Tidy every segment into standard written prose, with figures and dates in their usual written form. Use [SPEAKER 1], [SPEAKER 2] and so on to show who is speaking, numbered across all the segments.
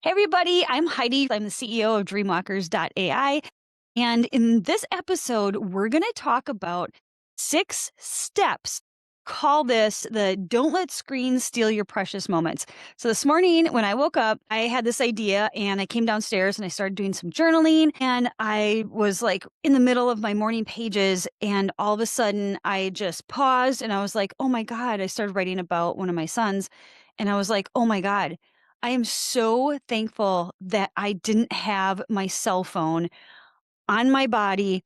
[SPEAKER 1] Hey everybody, I'm Heidi. I'm the CEO of DreamWalkers.ai. And in this episode, we're going to talk about 6 steps. Call this the Don't Let Screens Steal Your Precious Moments. So this morning when I woke up, I had this idea and I came downstairs and I started doing some journaling. And I was like in the middle of my morning pages. And all of a sudden I just paused and I was like, oh my God, I started writing about one of my sons. And I was like, oh my God, I am so thankful that I didn't have my cell phone on my body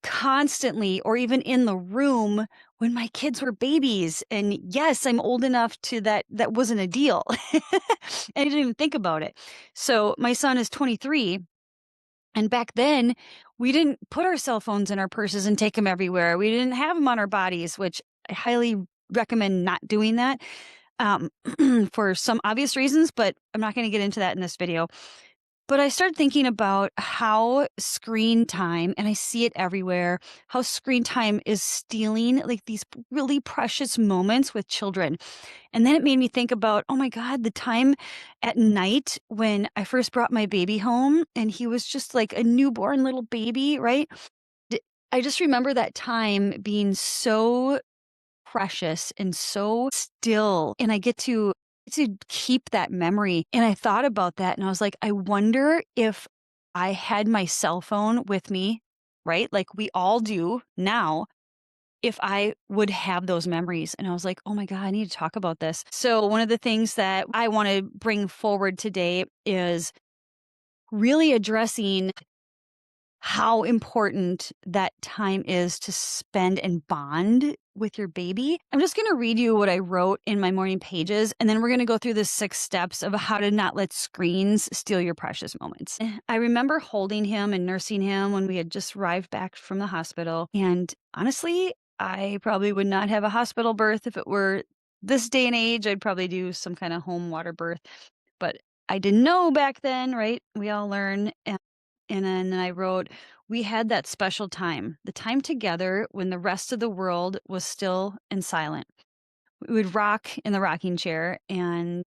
[SPEAKER 1] constantly or even in the room when my kids were babies. And yes, I'm old enough to that wasn't a deal. I didn't even think about it. So my son is 23. And back then, we didn't put our cell phones in our purses and take them everywhere. We didn't have them on our bodies, which I highly recommend not doing that um, for some obvious reasons, but I'm not going to get into that in this video. But I started thinking about how screen time, and I see it everywhere, how screen time is stealing like these really precious moments with children. And then it made me think about, oh my God, the time at night when I first brought my baby home and he was just like a newborn little baby, right? D- I just remember that time being so precious and so still, and I get to keep that memory. And I thought about that and I was like, I wonder if I had my cell phone with me, right? Like we all do now, if I would have those memories. And I was like, oh my God, I need to talk about this. So one of the things that I want to bring forward today is really addressing how important that time is to spend and bond with your baby. I'm just going to read you what I wrote in my morning pages, and then we're going to go through the 6 steps of how to not let screens steal your precious moments. I remember holding him and nursing him when we had just arrived back from the hospital. And honestly, I probably would not have a hospital birth if it were this day and age. I'd probably do some kind of home water birth, but I didn't know back then, right? We all learn. And then I wrote, we had that special time, the time together when the rest of the world was still and silent. We would rock in the rocking chair and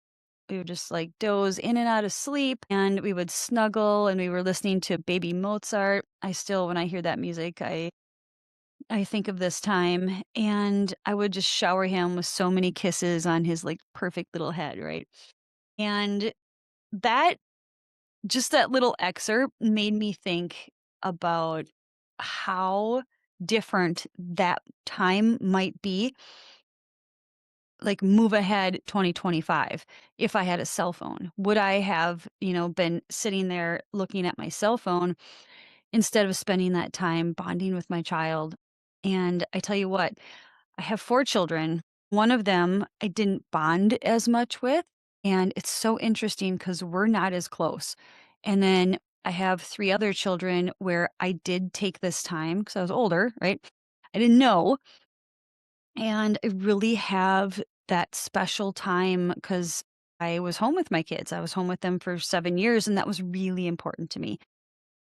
[SPEAKER 1] we would just like doze in and out of sleep and we would snuggle and we were listening to baby Mozart. I still, when I hear that music, I think of this time and I would just shower him with so many kisses on his like perfect little head, right? And that just that little excerpt made me think about how different that time might be, like move ahead 2025 if I had a cell phone. Would I have, been sitting there looking at my cell phone instead of spending that time bonding with my child? And I tell you what, I have 4 children. One of them I didn't bond as much with, and it's so interesting because 'cause we're not as close. And then I have 3 other children where I did take this time because I was older, right? I didn't know, and I really have that special time because I was home with my kids. I was home with them for 7 years, and that was really important to me.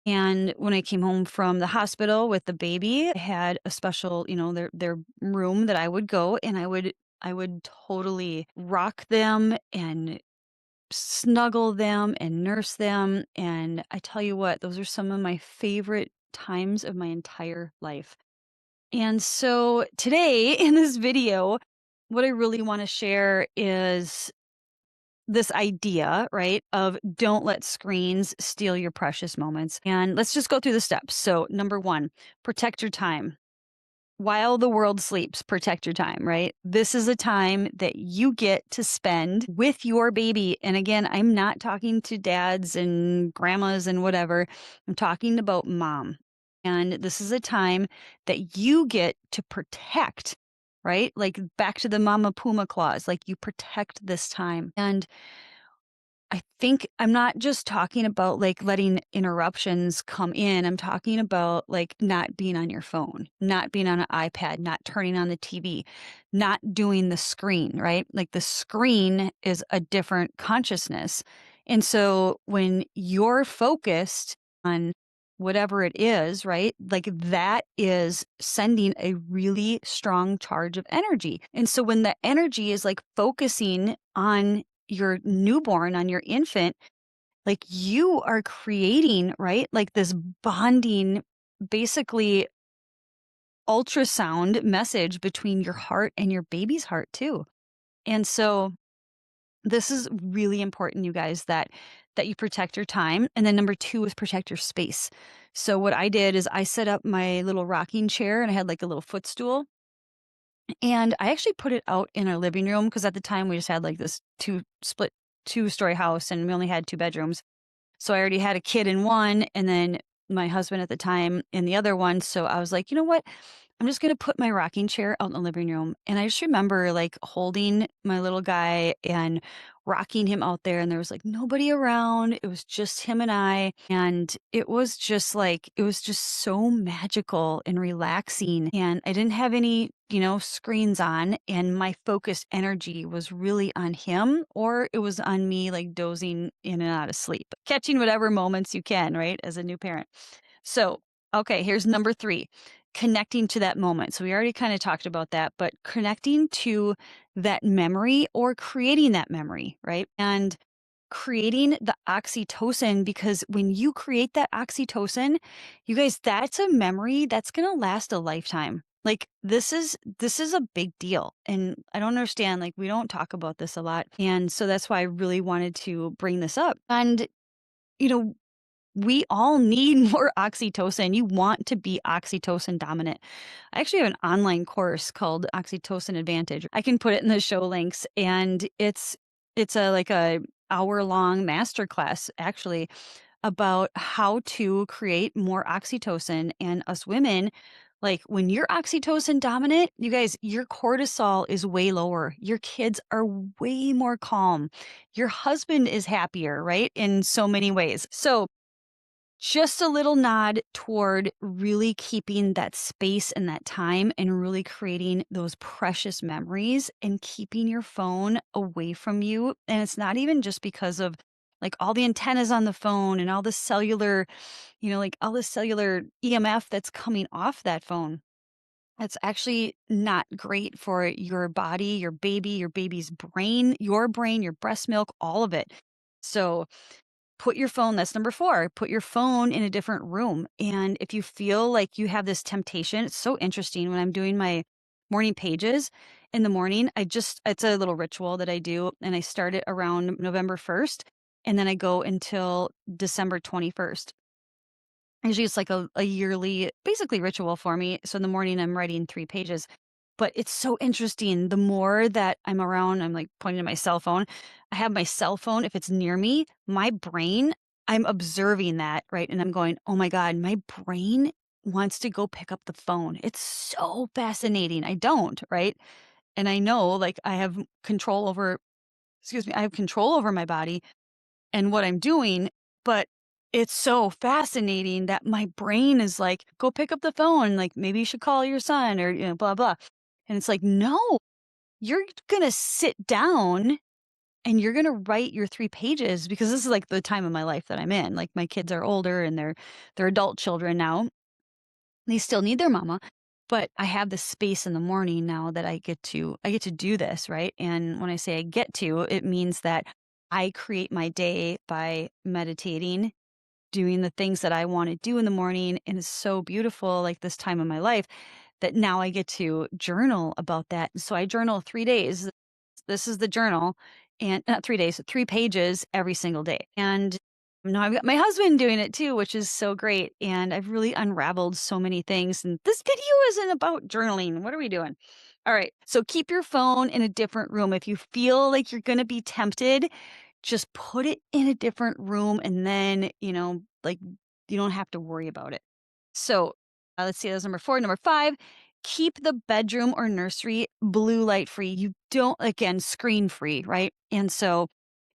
[SPEAKER 1] And when I came home from the hospital with the baby, I had a special, their room that I would go and I would totally rock them and snuggle them and nurse them. And I tell you what, those are some of my favorite times of my entire life. And so today in this video, what I really want to share is this idea, right, of don't let screens steal your precious moments. And let's just go through the steps. So, number 1, protect your time. While the world sleeps, protect your time, right? This is a time that you get to spend with your baby. And again, I'm not talking to dads and grandmas and whatever. I'm talking about mom. And this is a time that you get to protect, right? Like back to the Mama Puma clause, like you protect this time. And I think I'm not just talking about like letting interruptions come in. I'm talking about like not being on your phone, not being on an iPad, not turning on the TV, not doing the screen, right? Like the screen is a different consciousness. And so when you're focused on whatever it is, right? Like that is sending a really strong charge of energy. And so when the energy is like focusing on your newborn, on your infant, like you are creating, right? Like this bonding, basically ultrasound message between your heart and your baby's heart too. And so this is really important, you guys, that you protect your time. And then number two is protect your space. So what I did is I set up my little rocking chair and I had like a little footstool. And I actually put it out in our living room because at the time we just had like this two-story house and we only had two bedrooms. So I already had a kid in one and then my husband at the time in the other one. So I was like, you know what? I'm just gonna put my rocking chair out in the living room. And I just remember like holding my little guy and rocking him out there, and there was like nobody around. It was just him and I. And it was just like, it was just so magical and relaxing. And I didn't have any, screens on, and my focused energy was really on him, or it was on me like dozing in and out of sleep, catching whatever moments you can, right? As a new parent. So, okay, here's number three, connecting to that moment. So we already kind of talked about that, but connecting to that memory or creating that memory, right? And creating the oxytocin, because when you create that oxytocin, you guys, that's a memory that's going to last a lifetime. Like this is a big deal. And I don't understand, like we don't talk about this a lot. And so that's why I really wanted to bring this up. And you know, we all need more oxytocin. You want to be oxytocin dominant. I actually have an online course called Oxytocin Advantage. I can put it in the show links, and it's a like a hour-long masterclass actually about how to create more oxytocin. And us women, like when you're oxytocin dominant, you guys, your cortisol is way lower. Your kids are way more calm. Your husband is happier, right? In so many ways. So just a little nod toward really keeping that space and that time and really creating those precious memories and keeping your phone away from you. And it's not even just because of like all the antennas on the phone and all the cellular, like all the cellular EMF that's coming off that phone. It's actually not great for your body, your baby's brain, your breast milk, all of it. So, put your phone, that's number 4, put your phone in a different room. And if you feel like you have this temptation, it's so interesting when I'm doing my morning pages in the morning, it's a little ritual that I do, and I start it around November 1st, and then I go until December 21st. Usually it's like a yearly, basically ritual for me. So in the morning, I'm writing 3 pages. But it's so interesting. The more that I'm around, I'm like pointing to my cell phone. I have my cell phone. If it's near me, my brain, I'm observing that, right? And I'm going, oh my God, my brain wants to go pick up the phone. It's so fascinating. I don't, right? And I know like I have control over, excuse me, I have control over my body and what I'm doing, but it's so fascinating that my brain is like, go pick up the phone. Like maybe you should call your son or, blah, blah. And it's like, no, you're going to sit down and you're going to write your 3 pages, because this is like the time of my life that I'm in. Like my kids are older and they're adult children now. They still need their mama, but I have the space in the morning now that I get to do this, right? And when I say I get to, it means that I create my day by meditating, doing the things that I want to do in the morning. And it's so beautiful, like this time of my life, that now I get to journal about that. So I journal 3 days. This is the journal, and not 3 days, 3 pages every single day. And now I've got my husband doing it too, which is so great. And I've really unraveled so many things. And this video isn't about journaling. What are we doing? All right. So keep your phone in a different room. If you feel like you're going to be tempted, just put it in a different room, and then, like you don't have to worry about it. So let's see, that's number 4. Number 5, keep the bedroom or nursery blue light free. You don't, again, screen free, right? And so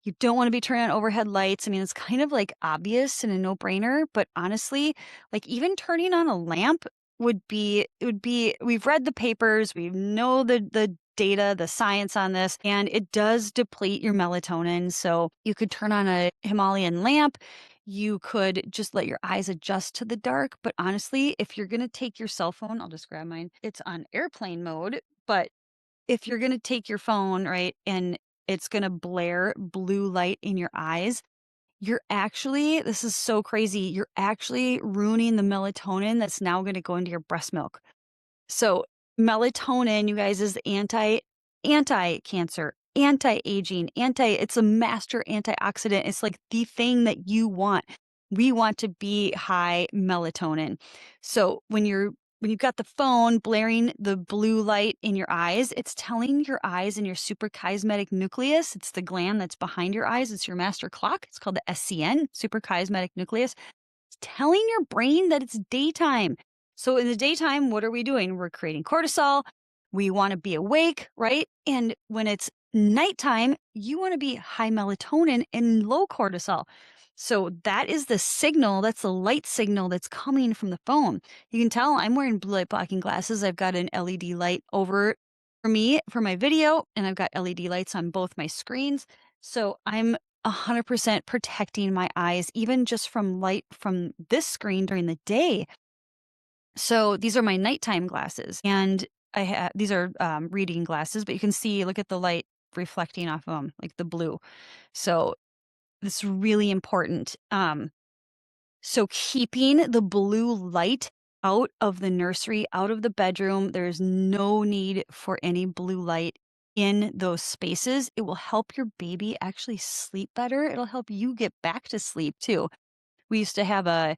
[SPEAKER 1] you don't want to be turning on overhead lights. I mean, it's kind of like obvious and a no brainer, but honestly, like even turning on a lamp we've read the papers, we know the data, the science on this, and it does deplete your melatonin. So you could turn on a Himalayan lamp. You could just let your eyes adjust to the dark. But honestly, if you're going to take your cell phone, I'll just grab mine. It's on airplane mode. But if you're going to take your phone, right, and it's going to blare blue light in your eyes, this is so crazy, you're actually ruining the melatonin that's now gonna go into your breast milk. So, melatonin, you guys, is anti-cancer, anti-aging, it's a master antioxidant. It's like the thing that you want. We want to be high melatonin. So, when you've got the phone blaring the blue light in your eyes, it's telling your eyes and your suprachiasmatic nucleus, it's the gland that's behind your eyes, it's your master clock. It's called the SCN, suprachiasmatic nucleus, telling your brain that it's daytime. So in the daytime, what are we doing? We're creating cortisol. We want to be awake, right? And when it's nighttime, you want to be high melatonin and low cortisol. So that is the signal, that's the light signal that's coming from the phone. You can tell I'm wearing blue light blocking glasses. I've got an LED light over for me for my video, and I've got LED lights on both my screens. So I'm 100% protecting my eyes, even just from light from this screen during the day. So these are my nighttime glasses, and these are reading glasses, but you can see, look at the light reflecting off of them, like the blue. So it's really important. So keeping the blue light out of the nursery, out of the bedroom, there's no need for any blue light in those spaces. It will help your baby actually sleep better. It'll help you get back to sleep too. We used to have a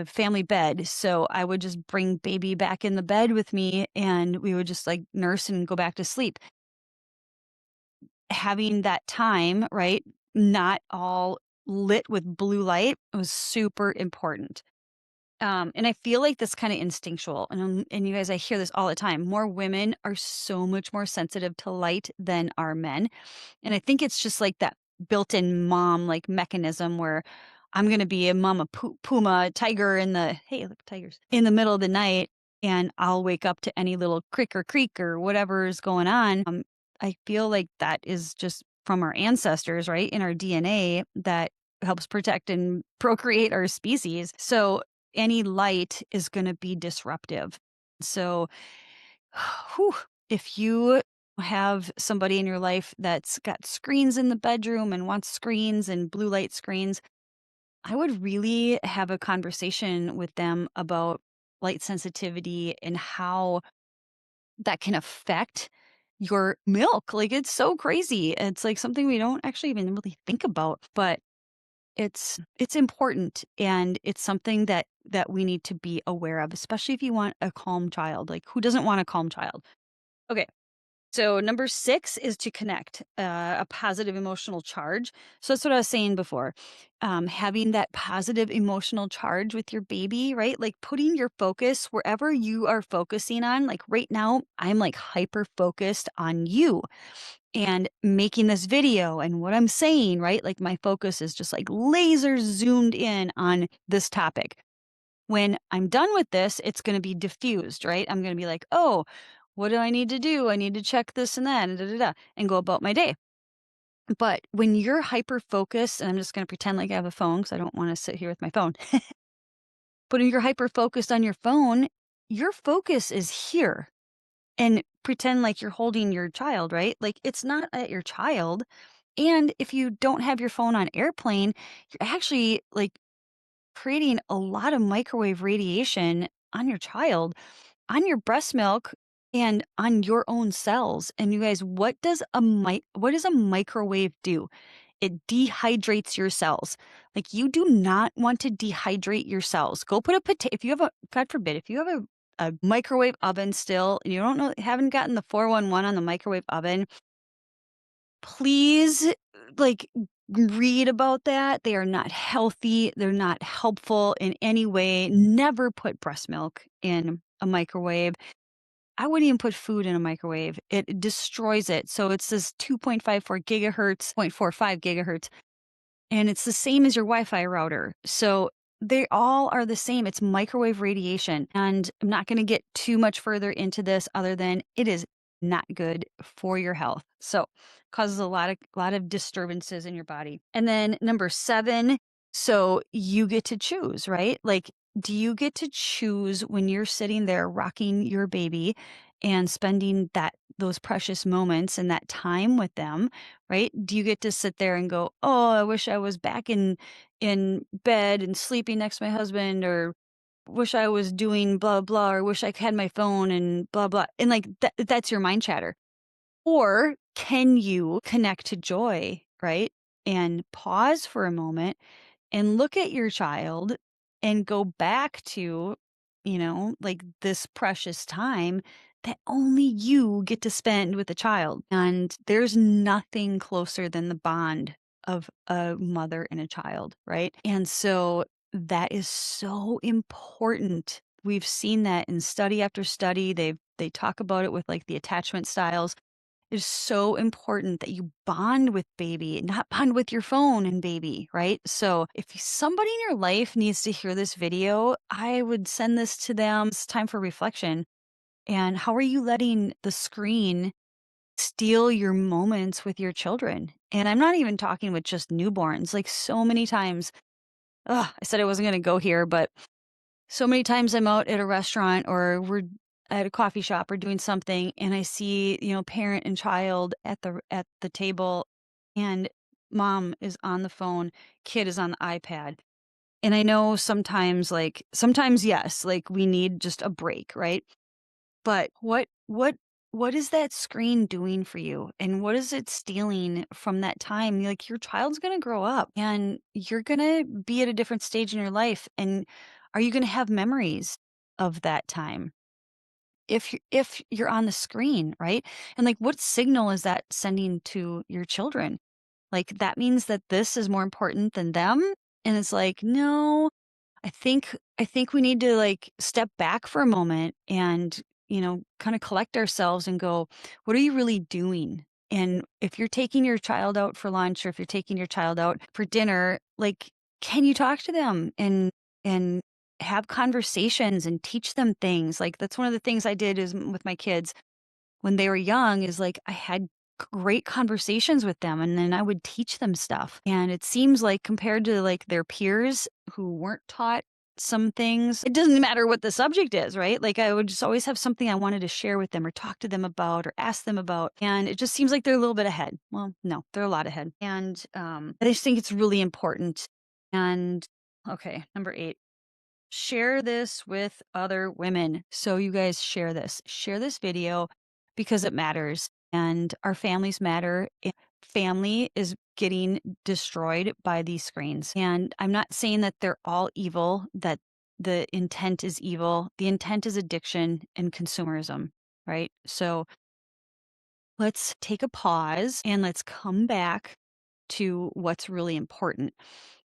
[SPEAKER 1] family bed, so I would just bring baby back in the bed with me, and we would just like nurse and go back to sleep. Having that time, right, not all lit with blue light was super important. And I feel like that's kind of instinctual. And you guys, I hear this all the time. More women are so much more sensitive to light than are men. And I think it's just like that built-in mom like mechanism where I'm going to be a mama puma tiger in the, hey, look, tigers, in the middle of the night, and I'll wake up to any little crick or creak or whatever is going on. I feel like that is just from our ancestors, right? In our DNA that helps protect and procreate our species. So any light is going to be disruptive. So, whew, if you have somebody in your life that's got screens in the bedroom and wants screens and blue light screens, I would really have a conversation with them about light sensitivity and how that can affect your milk. Like, it's so crazy. It's like something we don't actually even really think about, but it's important, and it's something that we need to be aware of, especially if you want a calm child. Like, who doesn't want a calm child? Okay. So number 6 is to connect, a positive emotional charge. So that's what I was saying before. Having that positive emotional charge with your baby, right? Like putting your focus wherever you are focusing on. Like right now, I'm like hyper focused on you and making this video and what I'm saying, right? Like my focus is just like laser zoomed in on this topic. When I'm done with this, it's going to be diffused, right? I'm going to be like, oh, what do I need to do? I need to check this and that, and and go about my day. But when you're hyper focused, and I'm just going to pretend like I have a phone because I don't want to sit here with my phone. But when you're hyper focused on your phone, your focus is here, and pretend like you're holding your child, right? Like it's not at your child. And if you don't have your phone on airplane, you're actually like creating a lot of microwave radiation on your child, on your breast milk, and on your own cells. And you guys, what does a microwave do? It dehydrates your cells. Like you do not want to dehydrate your cells. Go put a potato, if you have a, God forbid, if you have a microwave oven still and you don't know, haven't gotten the 411 on the microwave oven, please like read about that. They are not healthy. They're not helpful in any way. Never put breast milk in a microwave. I wouldn't even put food in a microwave. It destroys it. So it's this 2.54 gigahertz, 0.45 gigahertz, and it's the same as your Wi-Fi router. So they all are the same. It's microwave radiation. And I'm not going to get too much further into this other than it is not good for your health. So causes a lot of disturbances in your body. And then number 7, so you get to choose, right? Like, do you get to choose when you're sitting there rocking your baby and spending those precious moments and that time with them, right? Do you get to sit there and go, "Oh, I wish I was back in bed and sleeping next to my husband," or "Wish I was doing blah blah," or "Wish I had my phone and blah blah." And like that's your mind chatter. Or can you connect to joy, right? And pause for a moment and look at your child and go back to, like this precious time that only you get to spend with a child. And there's nothing closer than the bond of a mother and a child, right? And so that is so important. We've seen that in study after study. They talk about it with like the attachment styles. It's so important that you bond with baby, not bond with your phone and baby, right? So if somebody in your life needs to hear this video, I would send this to them. It's time for reflection. And how are you letting the screen steal your moments with your children? And I'm not even talking with just newborns. Like so many times, I said I wasn't going to go here, but so many times I'm out at a restaurant or we're at a coffee shop or doing something and I see, parent and child at the table and mom is on the phone, kid is on the iPad. And I know sometimes yes, like we need just a break, right? But what is that screen doing for you? And what is it stealing from that time? Like your child's going to grow up and you're going to be at a different stage in your life. And are you going to have memories of that time? If you're on the screen, right? And like what signal is that sending to your children? Like that means that this is more important than them. And it's like, no, I think we need to like step back for a moment and, kind of collect ourselves and go, what are you really doing? And if you're taking your child out for lunch or if you're taking your child out for dinner, like can you talk to them and have conversations and teach them things? Like that's one of the things I did is with my kids when they were young is like I had great conversations with them and then I would teach them stuff. And it seems like compared to like their peers who weren't taught some things, it doesn't matter what the subject is, right? Like I would just always have something I wanted to share with them or talk to them about or ask them about. And it just seems like they're a little bit ahead. Well, no, they're a lot ahead. And I just think it's really important. And okay, number 8, share this with other women. So you guys share this video because it matters and our families matter. Family is getting destroyed by these screens. And I'm not saying that they're all evil, that the intent is evil. The intent is addiction and consumerism, right? So let's take a pause and let's come back to what's really important.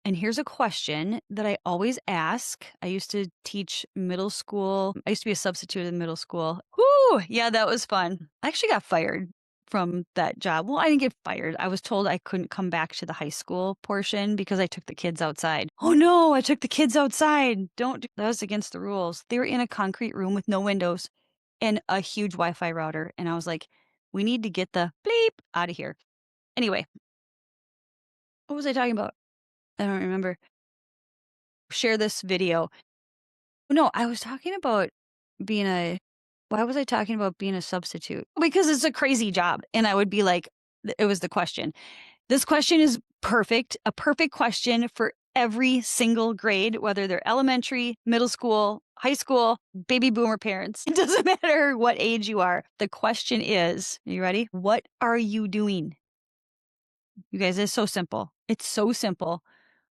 [SPEAKER 1] And here's a question that I always ask. I used to teach middle school. I used to be a substitute in middle school. Whoo! Yeah, that was fun. I actually got fired from that job. Well, I didn't get fired. I was told I couldn't come back to the high school portion because I took the kids outside. Oh no, I took the kids outside. That was against the rules. They were in a concrete room with no windows and a huge Wi-Fi router. And I was like, we need to get the bleep out of here. Anyway, what was I talking about? I don't remember. Share this video. No, I was talking about being a why was I talking about being a substitute? Because it's a crazy job. And I would be like, it was the question. This question is perfect, a perfect question for every single grade, whether they're elementary, middle school, high school, baby boomer parents. It doesn't matter what age you are. The question is, are you ready? What are you doing? You guys, it's so simple. It's so simple,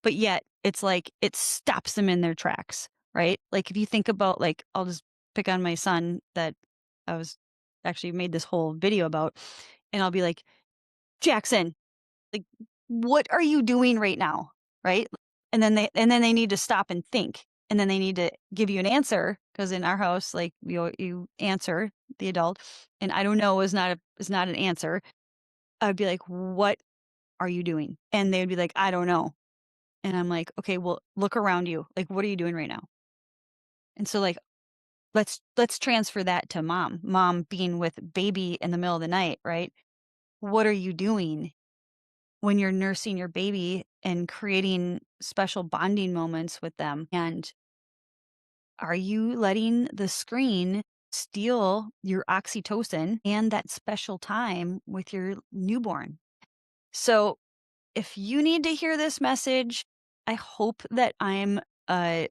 [SPEAKER 1] but yet it's like it stops them in their tracks, right? Like if you think about like I'll just pick on my son that I was actually made this whole video about, and I'll be like, Jackson, like what are you doing right now? Right? And then they need to stop and think. And then they need to give you an answer because in our house, like you answer the adult, and I don't know is not an answer. I'd be like, what are you doing? And they'd be like, I don't know. And I'm like, okay, well, look around you. Like, what are you doing right now? And so like, let's transfer that to mom. Mom being with baby in the middle of the night, right? What are you doing when you're nursing your baby and creating special bonding moments with them? And are you letting the screen steal your oxytocin and that special time with your newborn. So if you need to hear this message, I hope that I'm a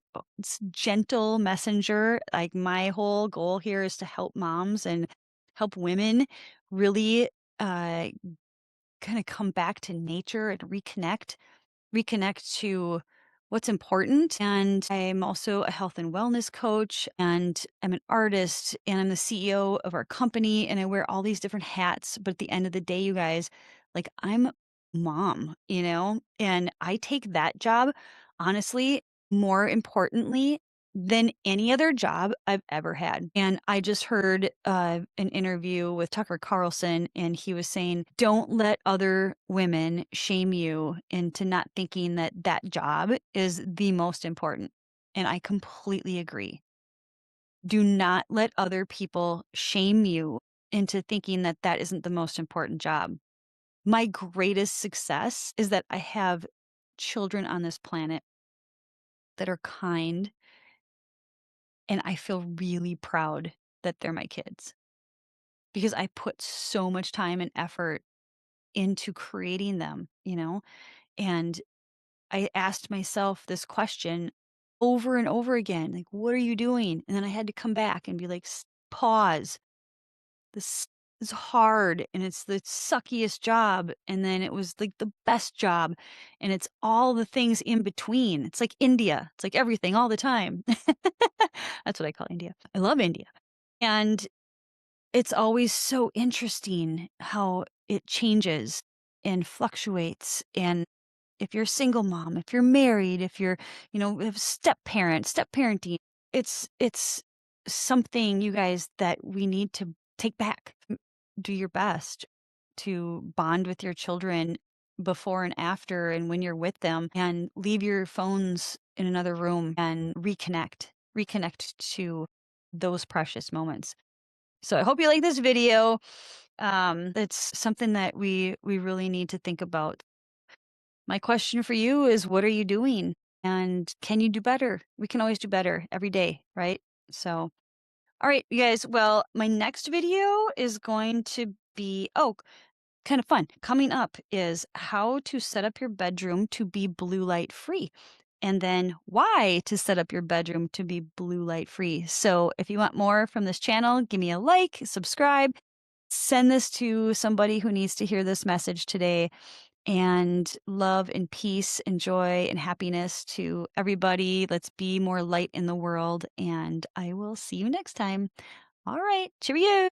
[SPEAKER 1] gentle messenger. Like my whole goal here is to help moms and help women really uh, kind of come back to nature and reconnect to what's important. And I'm also a health and wellness coach, and I'm an artist, and I'm the CEO of our company, and I wear all these different hats. But at the end of the day, you guys, like I'm mom, and I take that job, honestly, more importantly than any other job I've ever had. And I just heard an interview with Tucker Carlson, and he was saying, don't let other women shame you into not thinking that that job is the most important. And I completely agree. Do not let other people shame you into thinking that that isn't the most important job. My greatest success is that I have children on this planet that are kind, and I feel really proud that they're my kids because I put so much time and effort into creating them. And I asked myself this question over and over again, like, what are you doing? And then I had to come back and be like, Pause. This is hard and it's the suckiest job." And then it was like the best job. And it's all the things in between. It's like India. It's like everything all the time. That's what I call India. I love India. And it's always so interesting how it changes and fluctuates. And if you're a single mom, if you're married, if you're, if step parenting, it's something, you guys, that we need to take back. Do your best to bond with your children before and after and when you're with them, and leave your phones in another room and reconnect to those precious moments. So I hope you like this video. It's something that we really need to think about. My question for you is, what are you doing? And can you do better? We can always do better every day, right? So, all right, you guys. Well, my next video is going to be, kind of fun. Coming up is how to set up your bedroom to be blue light free. And then why to set up your bedroom to be blue light free. So if you want more from this channel, give me a like, subscribe, send this to somebody who needs to hear this message today. And love and peace and joy and happiness to everybody. Let's be more light in the world. And I will see you next time. All right. Cheerio.